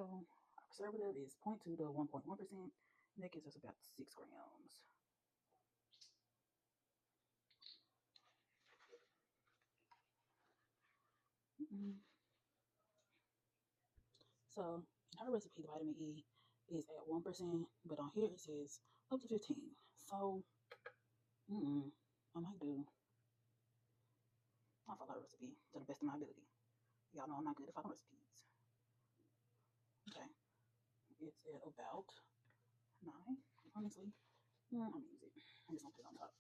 So our preservative is 0.2 to 1.1%. And that gives us about 6 grams. So in our recipe, the vitamin E is at 1%, but on here it says up to 15. So I might do I'll follow the recipe to the best of my ability. Y'all know I'm not good at following recipes. Okay. It's at about 9. Honestly, I'm gonna use it. I'm just gonna put it on top.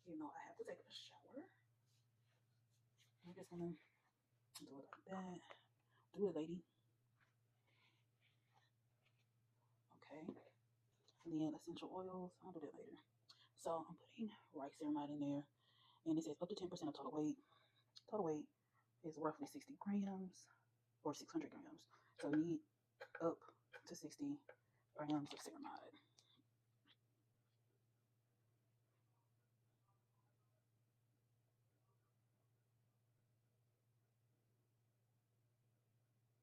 You know, I have to take a shower. I'm just gonna do it like that. Do it, lady. Okay. And then essential oils. I'll do that later. So I'm putting rice ceramide in there, and it says up to 10% of total weight. Total weight is roughly 60 grams or 600 grams. So we need up to 60 grams of ceramide.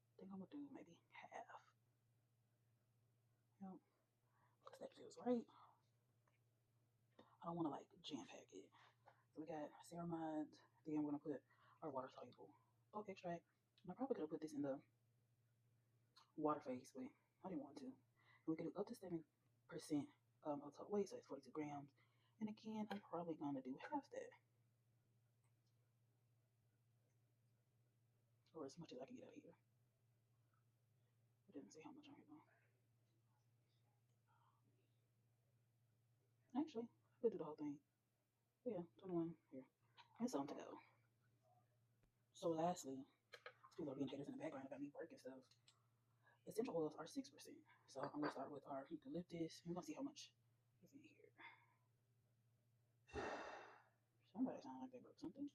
I think I'm gonna do maybe half. Yep, because that feels right. I don't want to like jam pack it. So we got ceramide. Then we're gonna put our water soluble oak extract. And I probably could have put this in the water phase, but I didn't want to. And we could do up to 7% of total weight, so it's 42 grams. And again, I'm probably gonna do half that, or as much as I can get out of here. It doesn't say how much on here though. Actually, I could do the whole thing. Yeah, 21 here. And some to go. So lastly, people are being haters in the background about me working stuff. Essential oils are 6%. So I'm gonna start with our eucalyptus. We're gonna see how much is in here. Somebody sound like they broke something.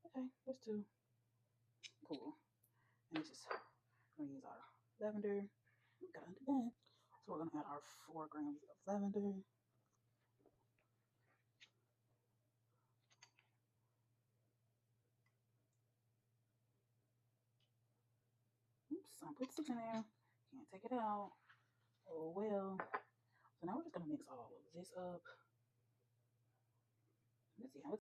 Okay, that's 2. Cool. And this is gonna use our lavender. Gotta undo that. So we're gonna add our 4 grams of lavender. Oops, I put 6 in there. Can't take it out. Oh well. So now we're just gonna mix all of this up. Let's see how it's